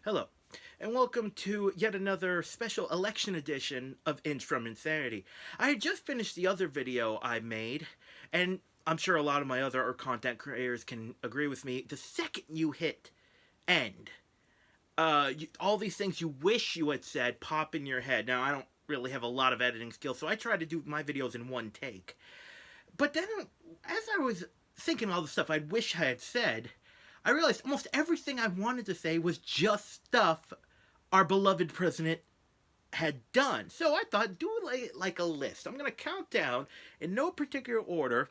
Hello, and welcome to yet another special election edition of Inch from Insanity. I had just finished the other video I made, and I'm sure a lot of my other content creators can agree with me. The second you hit end, all these things you wish you had said pop in your head. Now, I don't really have a lot of editing skills, so I try to do my videos in one take. But then, as I was thinking all the stuff I wish I had said, I realized almost everything I wanted to say was just stuff our beloved president had done. So I thought, do like a list. I'm going to count down in no particular order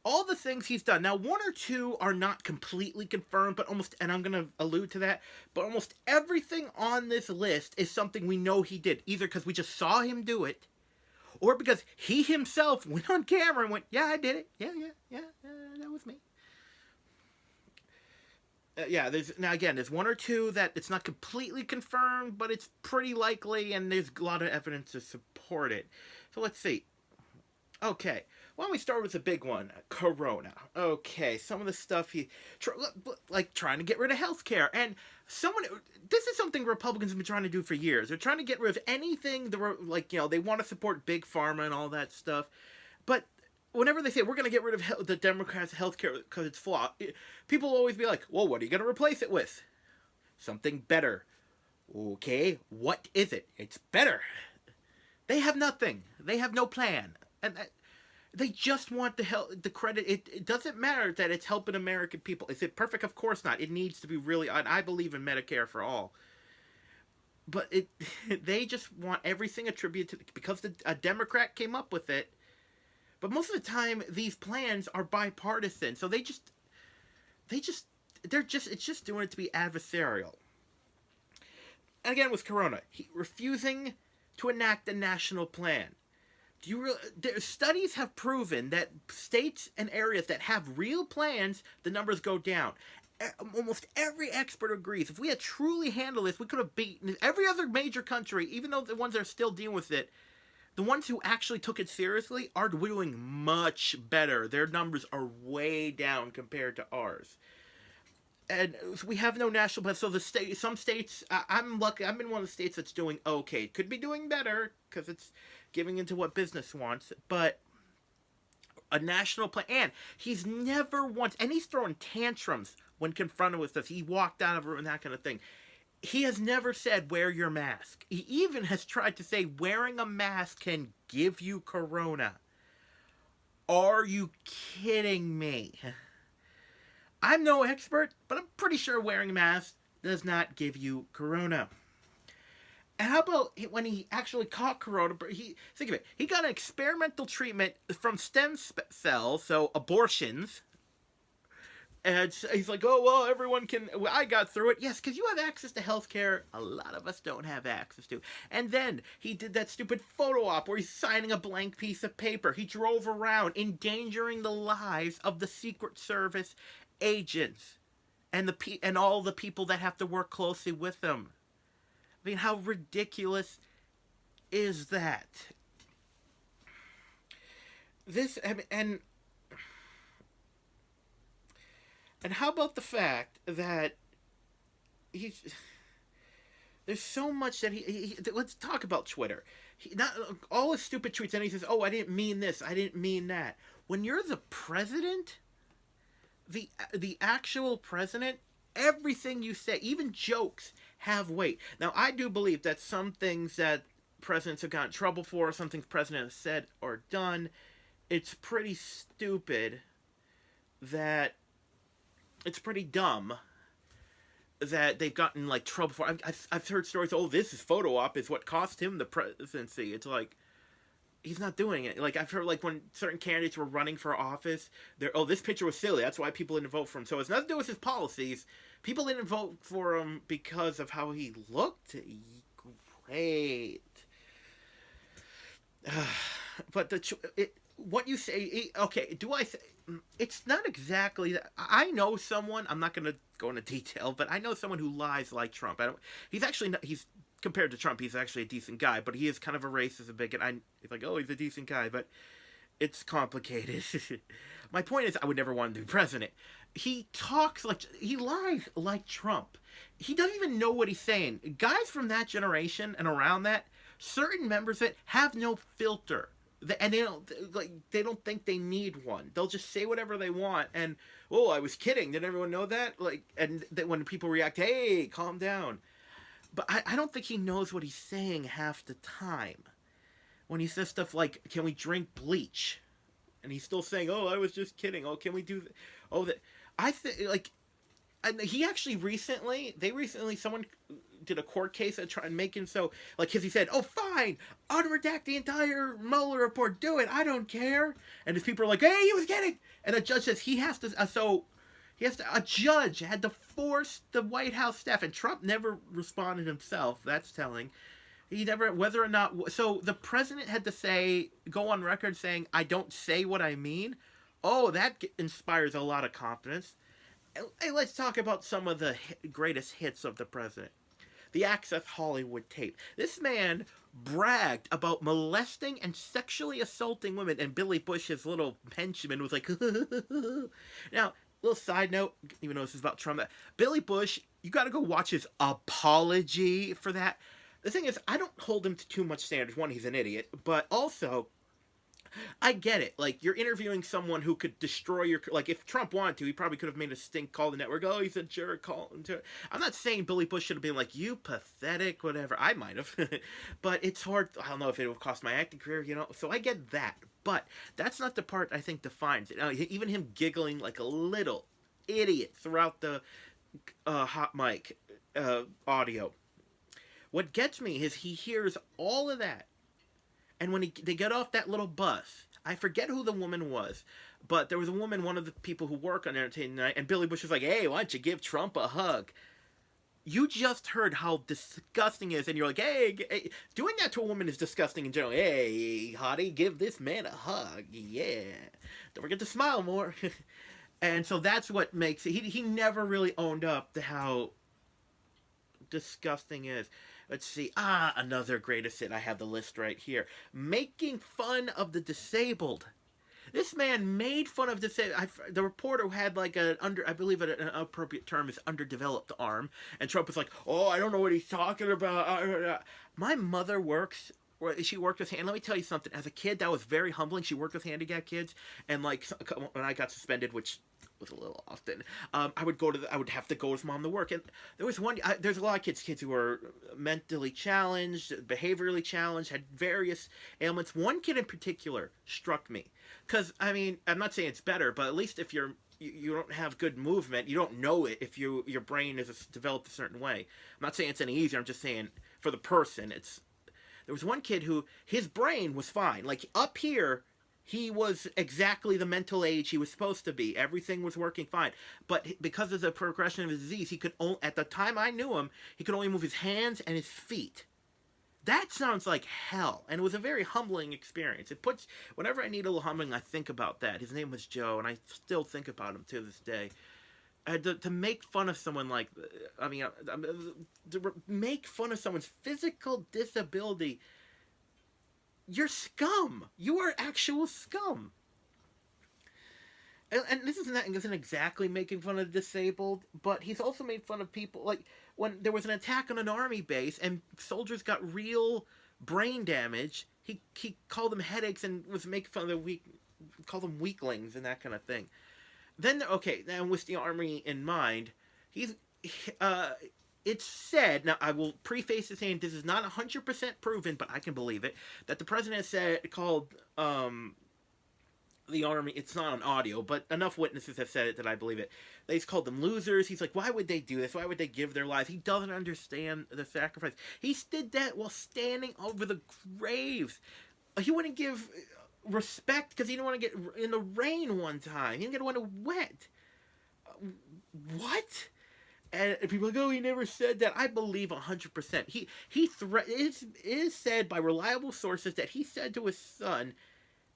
all the things he's done. Now, one or two are not completely confirmed, but almost, and I'm going to allude to that, but almost everything on this list is something we know he did, either because we just saw him do it, or because he himself went on camera and went, yeah, I did it. Yeah, that was me. Yeah, there's one or two that it's not completely confirmed, but it's pretty likely, and there's a lot of evidence to support it. So let's see. Okay, why don't we start with the big one, Corona. Okay, some of the stuff like trying to get rid of healthcare, and this is something Republicans have been trying to do for years. They're trying to get rid of anything, they want to support big pharma and all that stuff, but whenever they say we're going to get rid of the Democrats' health care because it's flawed, people will always be like, well, what are you going to replace it with? Something better. Okay, what is it? It's better. They have nothing. They have no plan. And they just want the credit. It doesn't matter that it's helping American people. Is it perfect? Of course not. It needs to be really, and I believe in Medicare for all. But they just want everything attributed to, because a Democrat came up with it. But most of the time, these plans are bipartisan, so it's just doing it to be adversarial. And again, with Corona, refusing to enact a national plan. Studies have proven that states and areas that have real plans, the numbers go down. Almost every expert agrees. If we had truly handled this, we could have beaten every other major country, even though the ones that are still dealing with it. The ones who actually took it seriously are doing much better. Their numbers are way down compared to ours. And we have no national plan. So some states, I'm lucky. I'm in one of the states that's doing okay. Could be doing better because it's giving into what business wants. But a national plan. And he's never once, and he's throwing tantrums when confronted with this. He walked out of it and that kind of thing. He has never said, wear your mask. He even has tried to say wearing a mask can give you corona. Are you kidding me? I'm no expert, but I'm pretty sure wearing a mask does not give you corona. And how about when he actually caught corona? Think of it. He got an experimental treatment from stem cells, so abortions. And he's like, oh, well, everyone can, I got through it. Yes, because you have access to healthcare a lot of us don't have access to. And then he did that stupid photo op where he's signing a blank piece of paper. He drove around endangering the lives of the Secret Service agents and all the people that have to work closely with them. I mean, how ridiculous is that? And how about the fact that there's so much that let's talk about Twitter. Not all his stupid tweets, and he says, "Oh, I didn't mean this. I didn't mean that." When you're the president, the actual president, everything you say, even jokes, have weight. Now, I do believe that some things that presidents have gotten in trouble for, some things presidents have said or done, it's pretty stupid that. It's pretty dumb that they've gotten like trouble for. I've heard stories. Oh, this is photo op is what cost him the presidency. It's like he's not doing it. Like I've heard like when certain candidates were running for office, this picture was silly. That's why people didn't vote for him. So it's nothing to do with his policies. People didn't vote for him because of how he looked. Great, but what you say, okay, do I say, it's not exactly that. I know someone, I'm not going to go into detail, but I know someone who lies like Trump. He's actually not, he's, compared to Trump, he's actually a decent guy, but he is kind of a racist, a bigot. He's like, oh, he's a decent guy, but it's complicated. My point is, I would never want him to be president. He lies like Trump. He doesn't even know what he's saying. Guys from that generation and around that, certain members that have no filter. And they don't think they need one. They'll just say whatever they want. And oh, I was kidding. Did everyone know that? Like, and that when people react, hey, calm down. But I don't think he knows what he's saying half the time. When he says stuff like, "Can we drink bleach?" and he's still saying, "Oh, I was just kidding." Oh, can we do? Oh, that I think like. And he actually recently, someone did a court case that tried and make him so, like, because he said, "Oh, fine, unredact the entire Mueller report, do it, I don't care." And his people are like, "Hey, he was kidding." And the judge says a judge had to force the White House staff, and Trump never responded himself. That's telling. He never, whether or not, so the president had to go on record saying, "I don't say what I mean." Oh, that inspires a lot of confidence. Hey, let's talk about some of the greatest hits of the president. The Access Hollywood tape. This man bragged about molesting and sexually assaulting women, and Billy Bush, his little henchman, was like, now, little side note, even though this is about Trump, Billy Bush, you gotta go watch his apology for that. The thing is, I don't hold him to too much standards. One, he's an idiot, but also, I get it. Like, you're interviewing someone who could destroy your... Like, if Trump wanted to, he probably could have made a stink call the network. Oh, he's a jerk. Call him to... I'm not saying Billy Bush should have been like, "You pathetic," whatever. I might have. But it's hard. I don't know if it would cost my acting career, So I get that. But that's not the part I think defines it. Even him giggling like a little idiot throughout the hot mic audio. What gets me is he hears all of that. And when they get off that little bus, I forget who the woman was, but there was a woman, one of the people who work on Entertainment Tonight, and Billy Bush was like, "Hey, why don't you give Trump a hug?" You just heard how disgusting it is, and you're like, hey, doing that to a woman is disgusting in general. "Hey, hottie, give this man a hug. Yeah. Don't forget to smile more." And so that's what makes it. He never really owned up to how disgusting it is. Let's see. Another greatest hit. I have the list right here. Making fun of the disabled. This man made fun of the reporter who had like I believe an appropriate term is underdeveloped arm, and Trump was like, "Oh, I don't know what he's talking about." My mother she worked with let me tell you something. As a kid, that was very humbling. She worked with handicapped kids, and like when I got suspended, which was a little often, I would have to go with mom to work, and there was there's a lot of kids who were mentally challenged, behaviorally challenged, had various ailments. One kid in particular struck me, because I mean, I'm not saying it's better, but at least if you don't have good movement, you don't know it if your brain is developed a certain way. I'm not saying it's any easier. I'm just saying for the person, there was one kid who his brain was fine, like up here. He was exactly the mental age he was supposed to be. Everything was working fine. But because of the progression of his disease, he could only, at the time I knew him, he could only move his hands and his feet. That sounds like hell. And it was a very humbling experience. Whenever I need a little humbling, I think about that. His name was Joe, and I still think about him to this day. To make fun of someone to make fun of someone's physical disability, you're scum. You are actual scum. And this isn't exactly making fun of the disabled, but he's also made fun of people, like when there was an attack on an army base and soldiers got real brain damage. He called them headaches and was making fun of called them weaklings and that kind of thing. Then now with the army in mind, it's said, now I will preface this saying this is not 100% proven, but I can believe it, that the president called the army, it's not on audio, but enough witnesses have said it that I believe it. He's called them losers. He's like, why would they do this? Why would they give their lives? He doesn't understand the sacrifice. He did that while standing over the graves. He wouldn't give respect because he didn't want to get in the rain one time. He didn't want to wet. What? And people are like, "Oh, he never said that." I believe 100%. It is said by reliable sources that he said to his son,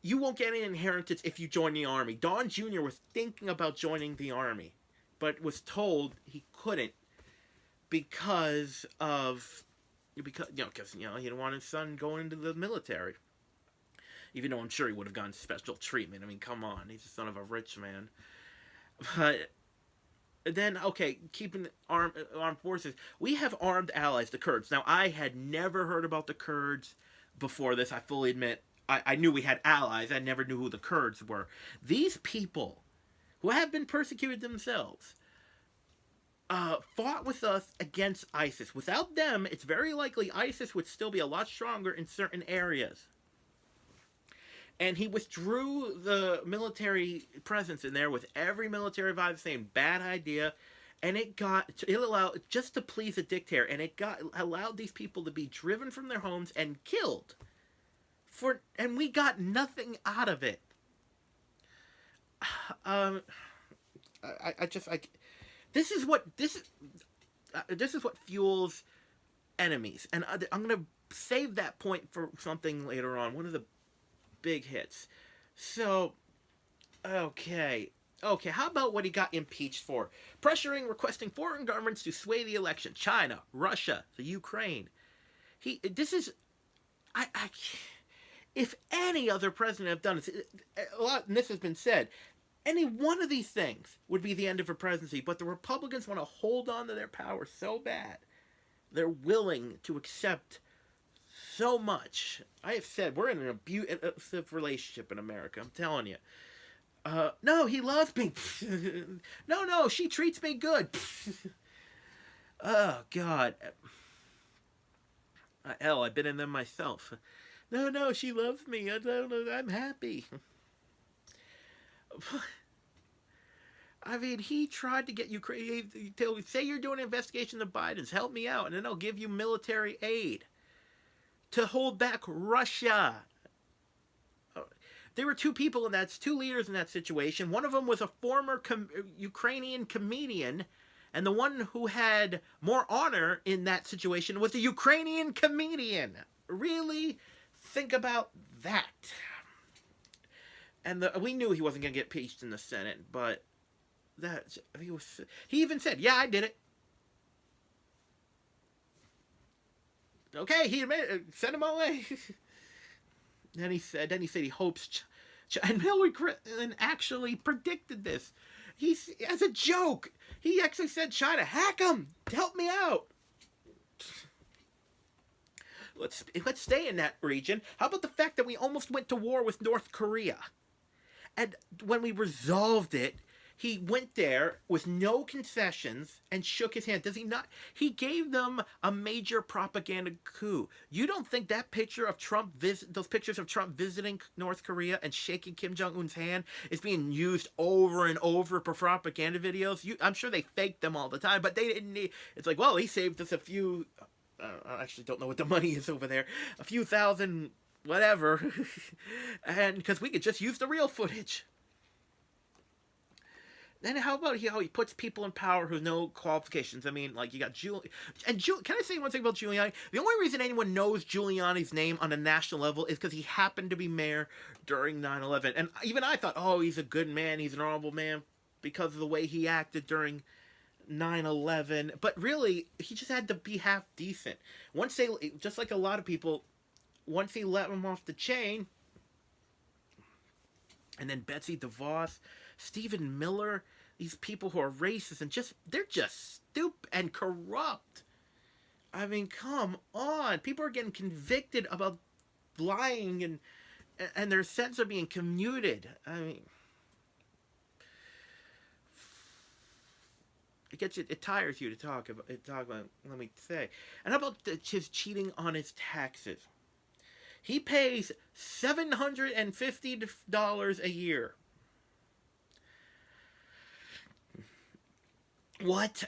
"You won't get an inheritance if you join the army." Don Jr. was thinking about joining the army, but was told he couldn't because he didn't want his son going into the military. Even though I'm sure he would have gotten special treatment. I mean, come on, he's the son of a rich man. But then okay, keeping armed forces. We have armed allies, the Kurds. Now, I had never heard about the Kurds before this. I fully admit. I knew we had allies. I never knew who the Kurds were. These people, who have been persecuted themselves, fought with us against ISIS. Without them, it's very likely ISIS would still be a lot stronger in certain areas. And he withdrew the military presence in there with every military advisor saying bad idea, and it allowed just to please a dictator, and it allowed these people to be driven from their homes and killed. And we got nothing out of it. This is what fuels enemies, and I'm gonna save that point for something later on. One of the big hits. So, okay, how about what he got impeached for? Requesting foreign governments to sway the election. China, Russia, the Ukraine. If any other president have done this, a lot, and this has been said, any one of these things would be the end of a presidency, but the Republicans want to hold on to their power so bad, they're willing to accept so much. I have said we're in an abusive relationship in America. I'm telling you. No, he loves me. No, she treats me good. Oh God. Hell, I've been in them myself. No, she loves me. I don't know. I'm happy. I mean, he tried to get Ukraine to say you're doing an investigation of Biden's. Help me out, and then I'll give you military aid to hold back Russia. There were two leaders in that situation. One of them was a former Ukrainian comedian, and the one who had more honor in that situation was a Ukrainian comedian. Really think about that. And we knew he wasn't going to get impeached in the Senate, but he even said, "Yeah, I did it." Okay, he admitted it. Send him away. Then he said he hopes, and Hillary Clinton actually predicted this. As a joke, he actually said, "China, hack him, help me out." Let's stay in that region. How about the fact that we almost went to war with North Korea, and when we resolved it, he went there with no concessions and shook his hand. Does he not? He gave them a major propaganda coup. You don't think that picture of those pictures of Trump visiting North Korea and shaking Kim Jong-un's hand is being used over and over for propaganda videos? I'm sure they faked them all the time, but they didn't need. It's like, well, he saved us a few. I actually don't know what the money is over there. A few thousand, whatever, and because we could just use the real footage. Then how about how he puts people in power who have no qualifications? I mean, like you got Can I say one thing about Giuliani? The only reason anyone knows Giuliani's name on a national level is because he happened to be mayor during 9/11. And even I thought, oh, he's a good man, he's an honorable man because of the way he acted during 9/11. But really, he just had to be half decent. Just like a lot of people, once he let him off the chain, and then Betsy DeVos, Stephen Miller, these people who are racist and they're just stupid and corrupt. I mean, come on. People are getting convicted about lying and their sentences are being commuted. I mean, it tires you to talk about, let me say. And how about his cheating on his taxes? He pays $750 a year. What?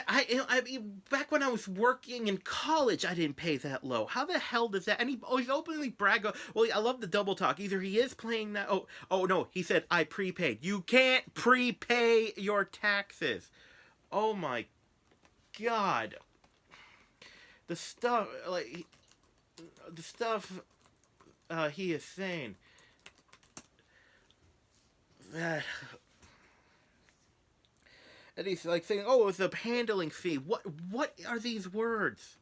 I mean, back when I was working in college, I didn't pay that low. How the hell does that? And he's openly brag. Well, I love the double talk. Either he is paying that. Oh no, he said I prepaid. You can't prepay your taxes. Oh my God. The stuff he is saying that. And he's like saying, "Oh, it's a handling fee." What are these words?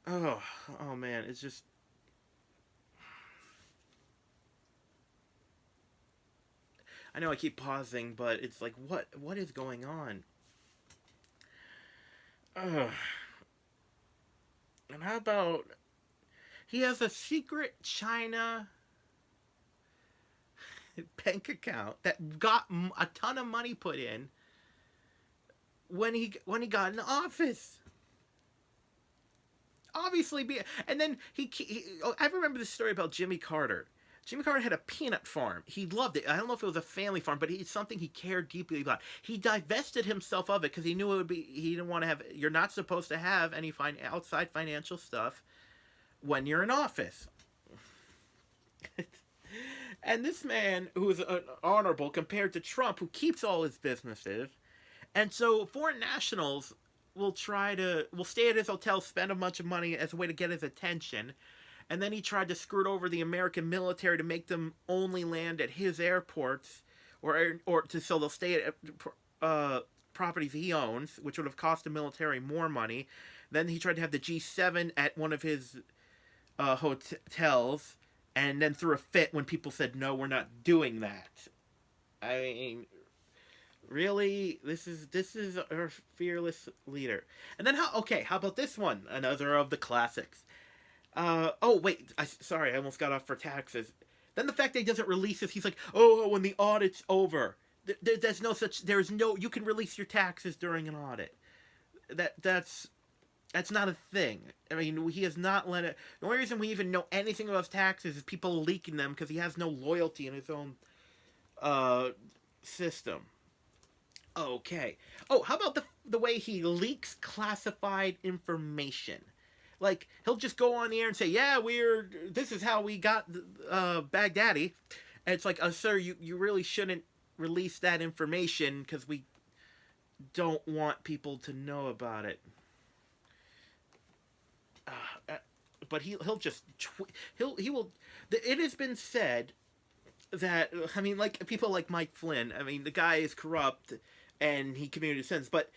Oh man, it's just. I know I keep pausing, but it's like, what is going on? Ugh. And how about he has a secret China bank account that got a ton of money put in when he got in office. Obviously, and then I remember the story about Jimmy Carter. Jimmy Carter had a peanut farm. He loved it. I don't know if it was a family farm, but it's something he cared deeply about. He divested himself of it because he knew it would be. He didn't want to have. You're not supposed to have any outside financial stuff when you're in office. And this man, who is honorable compared to Trump, who keeps all his businesses, and so foreign nationals will stay at his hotel, spend a bunch of money as a way to get his attention, and then he tried to skirt over the American military to make them only land at his airports, so they'll stay at properties he owns, which would have cost the military more money. Then he tried to have the G7 at one of his hotels, and then threw a fit when people said, no, we're not doing that. I mean, really, this is our fearless leader. And then how about this one? Another of the classics. Oh wait, sorry, I almost got off for taxes. Then the fact that he doesn't release this, he's like, oh, when the audit's over, there's no, you can release your taxes during an audit. That's not a thing. I mean, he has not let it. The only reason we even know anything about his taxes is people leaking them because he has no loyalty in his own system. Okay. Oh, how about the way he leaks classified information? Like, he'll just go on the air and say, yeah, this is how we got Baghdadi. And it's like, sir, you really shouldn't release that information because we don't want people to know about it. But he'll just he will. It has been said that, I mean, like people like Mike Flynn. I mean, the guy is corrupt and he committed a sentence, but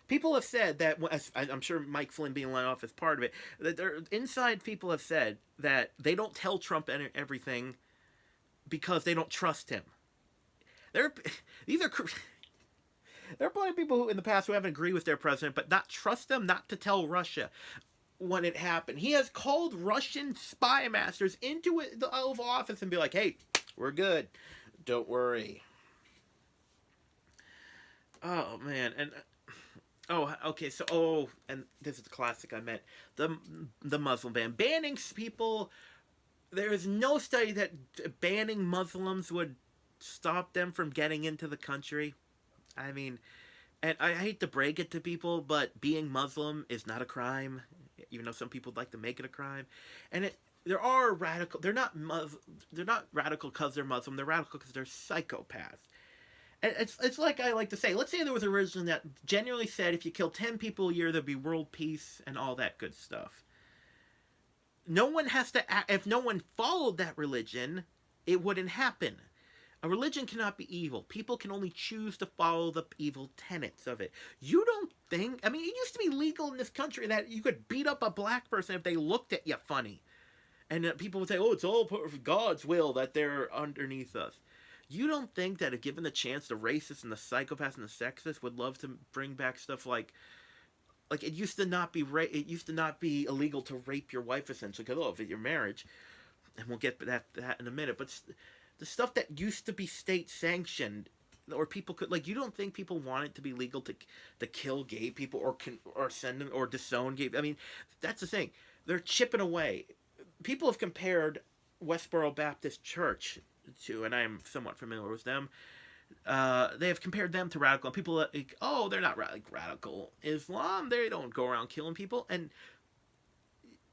people have said that. I'm sure Mike Flynn being let off is part of it. That inside people have said that they don't tell Trump everything because they don't trust him. These are. There are plenty of people who, in the past, who haven't agreed with their president, but not trust them not to tell Russia when it happened. He has called Russian spy masters into the Oval Office and be like, hey, we're good. Don't worry. Oh, man. And, okay, so, and this is the classic I meant. The Muslim ban. Banning people, there is no study that banning Muslims would stop them from getting into the country. I mean, and I hate to break it to people, but being Muslim is not a crime, even though some people like to make it a crime. And there are radical. They're not radical because they're Muslim. They're radical because they're psychopaths. And it's like I like to say. Let's say there was a religion that genuinely said if you kill 10 people a year, there'd be world peace and all that good stuff. No one has to. If no one followed that religion, it wouldn't happen. A religion cannot be evil. People can only choose to follow the evil tenets of it. You don't think... I mean, it used to be legal in this country that you could beat up a black person if they looked at you funny. And people would say, oh, it's all for God's will that they're underneath us. You don't think that if given the chance, the racists and the psychopaths and the sexists would love to bring back stuff like it used to not be illegal to rape your wife, essentially, because of your marriage. And we'll get to that in a minute. But the stuff that used to be state sanctioned, or people could, like, you don't think people want it to be legal to kill gay people or send them or disown gay? I mean, that's the thing. They're chipping away. People have compared Westboro Baptist Church to, and I am somewhat familiar with them. They have compared them to radical. And people are like, oh, they're not radical Islam. They don't go around killing people, and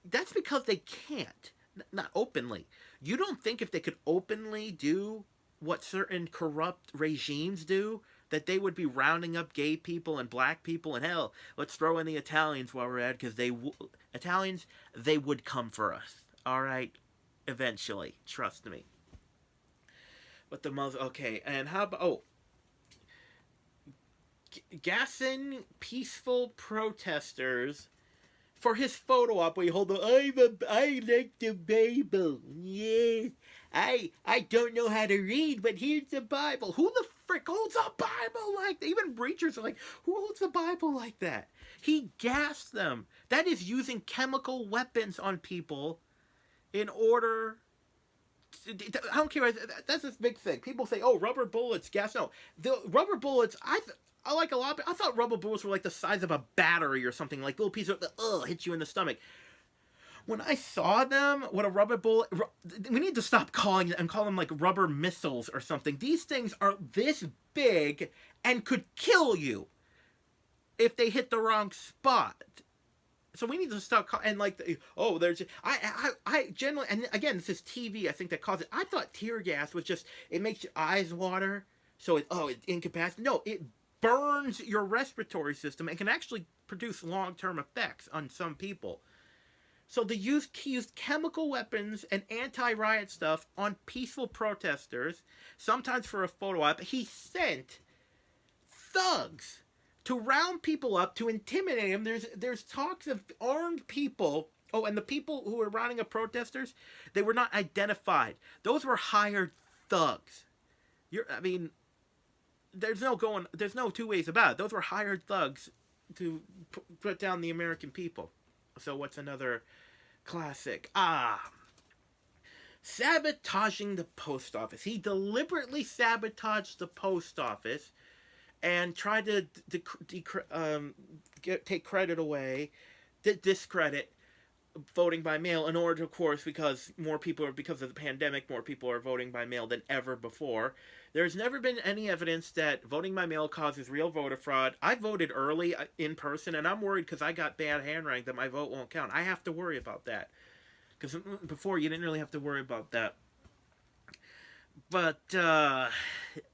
that's because they can't. Not openly. You don't think if they could openly do what certain corrupt regimes do, that they would be rounding up gay people and black people, and hell, let's throw in the Italians while we're at it, because Italians, they would come for us. All right? Eventually. Trust me. But the Muslim... Okay, and how about... Oh. Gassing peaceful protesters... for his photo op where you hold the I like the Bible. Yes, I don't know how to read, but here's the Bible. Who the frick holds a Bible like that? Even preachers are like, who holds a Bible like that? He gassed them. That is using chemical weapons on people in order. I don't care. That's this big thing. People say, "Oh, rubber bullets, gas." No, the rubber bullets. I like a lot. I thought rubber bullets were like the size of a battery or something, like little piece of hits you in the stomach. When I saw them, what a rubber bullet. We need to stop calling them and call them like rubber missiles or something. These things are this big and could kill you if they hit the wrong spot. So we need to stop and like there's I generally, and again, this is TV, I think, that causes it. I thought tear gas was just, it makes your eyes water, so it's incapacitated. No, it burns your respiratory system and can actually produce long-term effects on some people. So he used chemical weapons and anti-riot stuff on peaceful protesters, sometimes for a photo op. He sent thugs to round people up, to intimidate them. There's talks of armed people. Oh, and the people who were rounding up protesters, they were not identified. Those were hired thugs. There's no two ways about it. Those were hired thugs to put down the American people. So what's another classic? Sabotaging the post office. He deliberately sabotaged the post office and tried to take credit away, discredit voting by mail in order, of course, because because of the pandemic, more people are voting by mail than ever before. There's never been any evidence that voting by mail causes real voter fraud. I voted early in person, and I'm worried because I got bad handwriting that my vote won't count. I have to worry about that. Because before, you didn't really have to worry about that. But,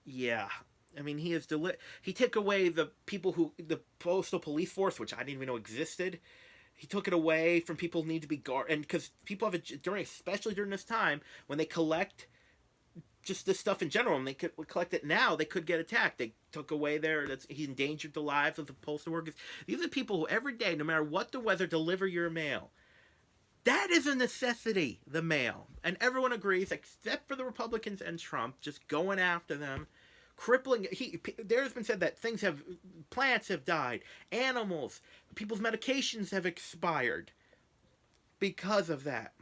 yeah. I mean, he took away the postal police force, which I didn't even know existed. He took it away from people who need to be guarded, and because people have especially during this time, when they collect just this stuff in general, and they could collect it now, they could get attacked. They took away he endangered the lives of the postal workers. These are people who every day, no matter what the weather, deliver your mail. That is a necessity, the mail. And everyone agrees, except for the Republicans and Trump, just going after them. Crippling. There's been said that plants have died, animals, people's medications have expired because of that.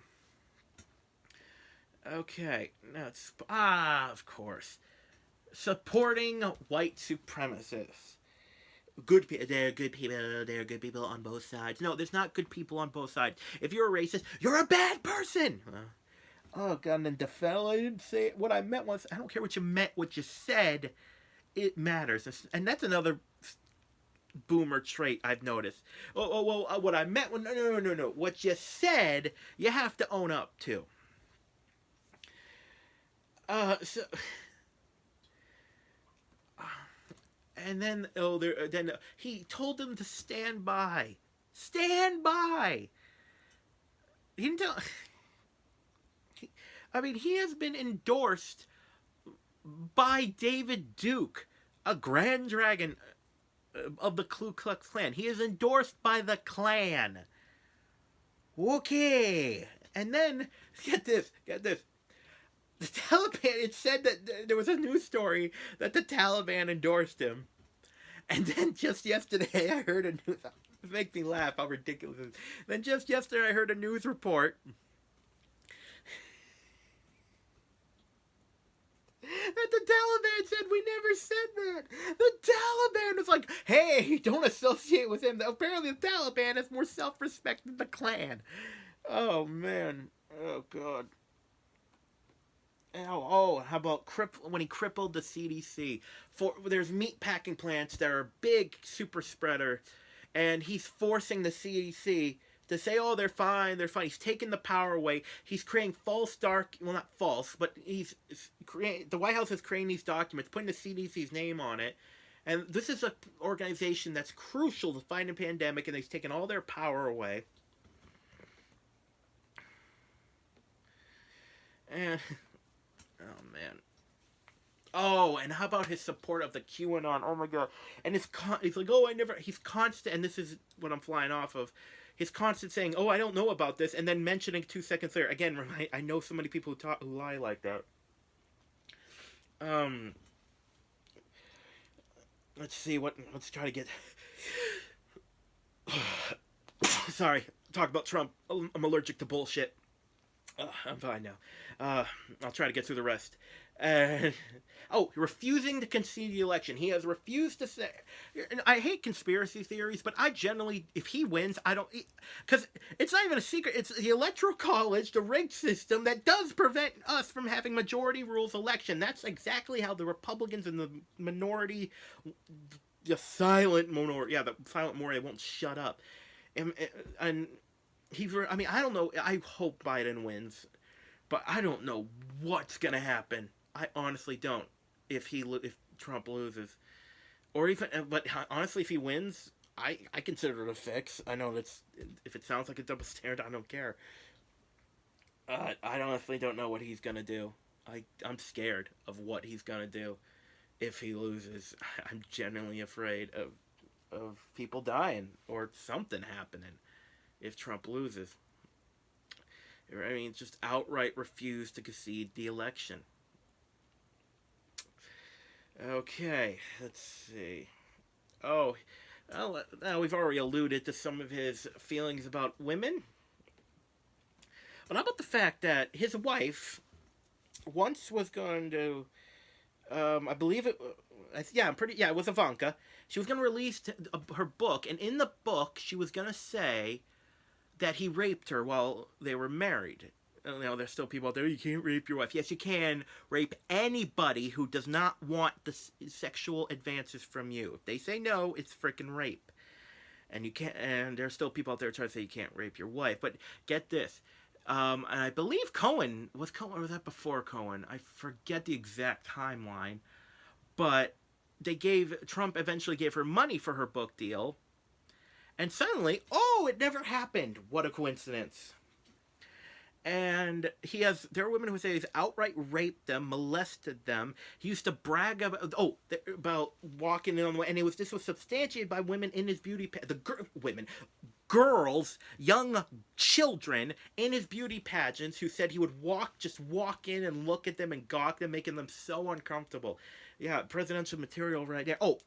Okay, of course, supporting white supremacists. There are good people on both sides. No, there's not good people on both sides. If you're a racist, you're a bad person. Oh, God, and then I didn't say it. What I meant was, I don't care what you meant, what you said, it matters. And that's another boomer trait I've noticed. What I meant, no. What you said, you have to own up to. And then, he told them to stand by. Stand by! He didn't tell... he has been endorsed by David Duke, a Grand Dragon of the Ku Klux Klan. He is endorsed by the Klan. Okay. And then, get this. The Taliban, it said that there was a news story that the Taliban endorsed him. And then just yesterday I heard a news... It makes me laugh how ridiculous it is. Then just yesterday I heard a news report... that the Taliban said we never said that. The Taliban was like, hey, don't associate with him. Apparently the Taliban has more self-respect than the Klan. Oh, man. Oh, God. How about when he crippled the CDC? There's meat packing plants that are big super spreader, and he's forcing the CDC to say, oh, they're fine. He's taking the power away. He's creating not false, but the White House is creating these documents, putting the CDC's name on it. And this is an organization that's crucial to fighting a pandemic, and he's taken all their power away. And, oh, man. Oh, and how about his support of the QAnon? Oh, my God. And he's like, he's constant, and this is what I'm flying off of. his constant saying, "Oh, I don't know about this," and then mentioning 2 seconds later. Again, I know so many people who lie like that. Um, let's see what. Let's try to get. Sorry, talk about Trump. I'm allergic to bullshit. I'm fine now. I'll try to get through the rest. Uh, refusing to concede the election. He has refused to say. I hate conspiracy theories, but I generally, if he wins, I don't. Because it's not even a secret. It's the Electoral College, the rigged system, that does prevent us from having majority rules election. That's exactly how the Republicans and the minority, the silent minority, the silent minority won't shut up. And I mean, I don't know. I hope Biden wins, but I don't know what's gonna happen. I honestly don't. If Trump loses, or even, but honestly, if he wins, I consider it a fix. I know that's, if it sounds like a double standard, I don't care. I honestly don't know what he's gonna do. I'm scared of what he's gonna do if he loses. I'm genuinely afraid of people dying or something happening if Trump loses. I mean, just outright refuse to concede the election. Okay, let's see. Oh, well, we've already alluded to some of his feelings about women. But how about the fact that his wife once was going to, I believe it, it was Ivanka. She was going to release her book, and in the book, she was going to say that he raped her while they were married. You know, there's still people out there, you can't rape your wife. Yes, you can rape anybody who does not want the sexual advances from you. If they say no, it's freaking rape. And you can't. And there's still people out there trying to say you can't rape your wife. But get this. And I believe Cohen, or was that before Cohen? I forget the exact timeline. But Trump eventually gave her money for her book deal. And suddenly, it never happened. What a coincidence. And there are women who say he's outright raped them, molested them. He used to brag about walking in on the way, and this was substantiated by women in his beauty girls, young children in his beauty pageants who said he would walk in and look at them and gawk them, making them so uncomfortable. Yeah, presidential material right there. Oh,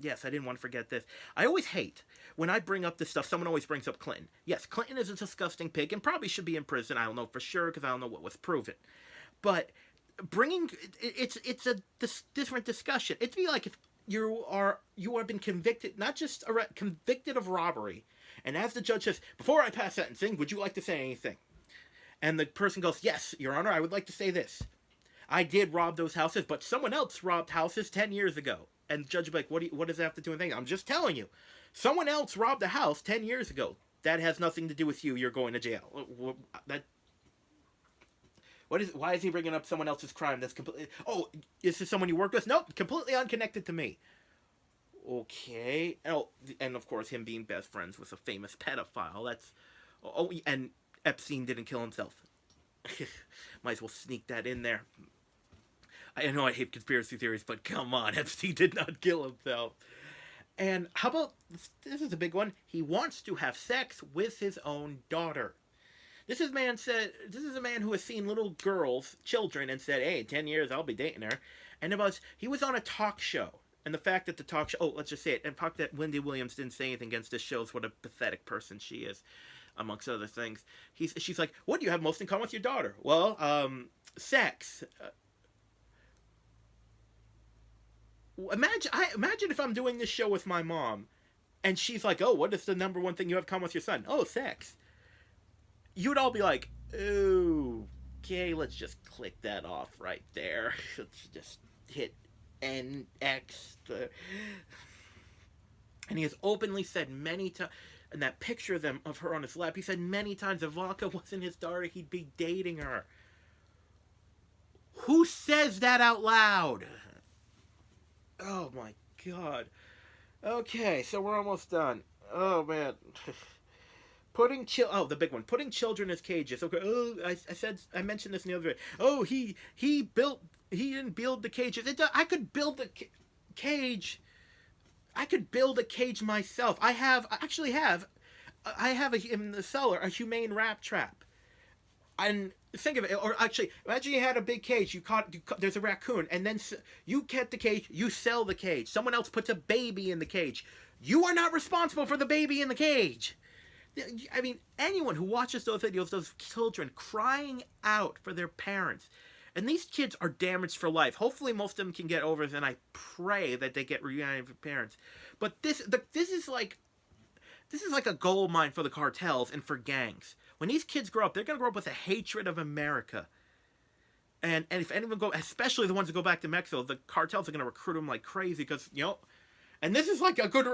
yes, I didn't want to forget this. I always hate when I bring up this stuff. Someone always brings up Clinton. Yes, Clinton is a disgusting pig and probably should be in prison. I don't know for sure because I don't know what was proven. But it's a different discussion. It'd be like if you have been convicted, not just convicted of robbery, and as the judge says, before I pass sentencing, would you like to say anything? And the person goes, yes, Your Honor, I would like to say this. I did rob those houses, but someone else robbed houses 10 years ago. And the judge would be like, what does that have to do with anything? I'm just telling you. Someone else robbed a house 10 years ago. That has nothing to do with you. You're going to jail. Why is he bringing up someone else's crime that's completely... Oh, is this someone you work with? Nope, completely unconnected to me. Okay. Oh, and of course, him being best friends with a famous pedophile. That's... Oh, and Epstein didn't kill himself. Might as well sneak that in there. I know I hate conspiracy theories, but come on, Epstein did not kill himself. And how about, this is a big one, he wants to have sex with his own daughter. This is a man who has seen little girls, children, and said, hey, 10 years, I'll be dating her. And he was on a talk show. And the fact that the talk show, let's just say it, and the fact that Wendy Williams didn't say anything against this shows what a pathetic person she is, amongst other things. She's like, what do you have most in common with your daughter? Well, sex. Imagine if I'm doing this show with my mom, and she's like, oh, what is the number one thing you have in common with your son? Oh, sex. You would all be like, okay, let's just click that off right there. Let's just hit NX. And he has openly said many times, and that picture of her on his lap, he said many times if Ivanka wasn't his daughter, he'd be dating her. Who says that out loud? Oh my god. Okay, so we're almost done. Oh man. The big one. Putting children as cages. Okay. Oh, I mentioned this in the other day. Oh, he didn't build the cages. I could build a cage. I could build a cage myself. I actually have I have in the cellar a humane rat trap. And think of it, or actually, imagine you had a big cage. There's a raccoon, and then you get the cage. You sell the cage. Someone else puts a baby in the cage. You are not responsible for the baby in the cage. I mean, anyone who watches those videos, those children crying out for their parents, and these kids are damaged for life. Hopefully, most of them can get over it, and I pray that they get reunited with parents. But this is like a gold mine for the cartels and for gangs. When these kids grow up, they're going to grow up with a hatred of America. And if anyone especially the ones that go back to Mexico, the cartels are going to recruit them like crazy because, and this is like a good,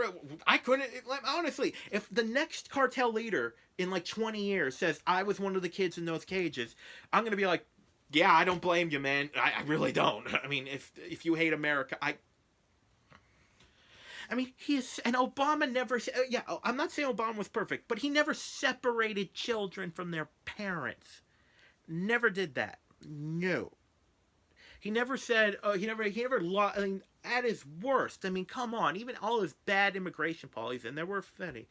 honestly, if the next cartel leader in like 20 years says, I was one of the kids in those cages, I'm going to be like, yeah, I don't blame you, man. I really don't. I mean, if you hate America, he is, and Obama never, I'm not saying Obama was perfect, but he never separated children from their parents. Never did that. No. He never said, at his worst, come on, even all his bad immigration policies, and there were many,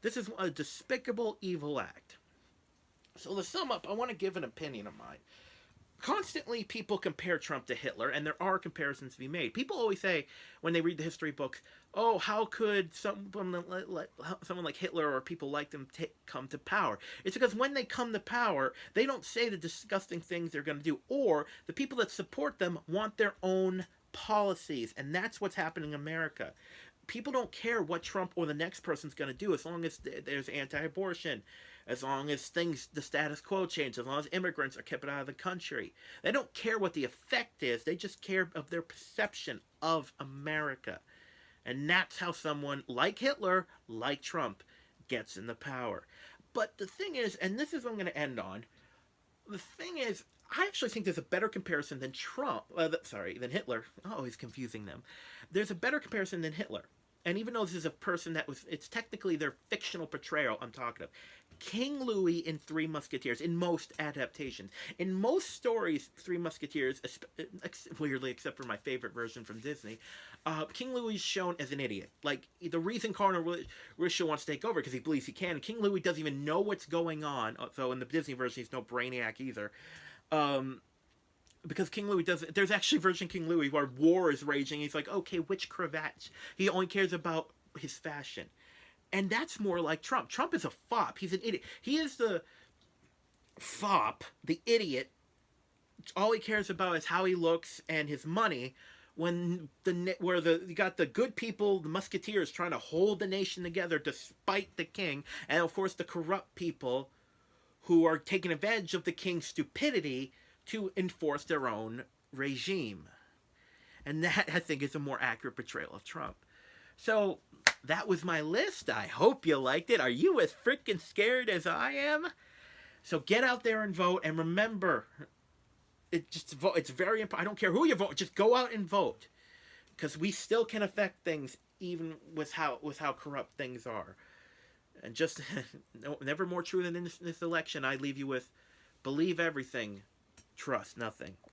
this is a despicable, evil act. So to sum up, I want to give an opinion of mine. Constantly people compare Trump to Hitler, and there are comparisons to be made. People always say, when they read the history books, oh, how could someone like Hitler or people like them come to power? It's because when they come to power, they don't say the disgusting things they're going to do, or the people that support them want their own policies, and that's what's happening in America. People don't care what Trump or the next person's going to do as long as there's anti-abortion, as long as the status quo changes, as long as immigrants are kept out of the country. They don't care what the effect is. They just care of their perception of America. And that's how someone like Hitler, like Trump, gets into power. But the thing is, and this is what I'm going to end on, the thing is, I actually think there's a better comparison than than Hitler. Oh, he's confusing them. There's a better comparison than Hitler. And even though this is a person it's technically their fictional portrayal I'm talking of. King Louis in Three Musketeers, in most adaptations. In most stories, Three Musketeers, weirdly, except for my favorite version from Disney, King Louis is shown as an idiot. Like, the reason Cardinal Richelieu wants to take over because he believes he can. King Louis doesn't even know what's going on. So in the Disney version, he's no brainiac either. Because King Louis there's actually a version of King Louis where war is raging. He's like, okay, which cravat? He only cares about his fashion. And that's more like Trump. Trump is a fop. He's an idiot. He is the fop, the idiot. All he cares about is how he looks and his money. When you got the good people, the musketeers, trying to hold the nation together despite the king, and of course the corrupt people who are taking advantage of the king's stupidity to enforce their own regime. And that, I think, is a more accurate portrayal of Trump. So, that was my list. I hope you liked it. Are you as freaking scared as I am? So get out there and vote. And remember, vote. It's very important. I don't care who you vote. Just go out and vote. Because we still can affect things even with how corrupt things are. And just, never more true than in this election. I leave you with, believe everything. Trust nothing.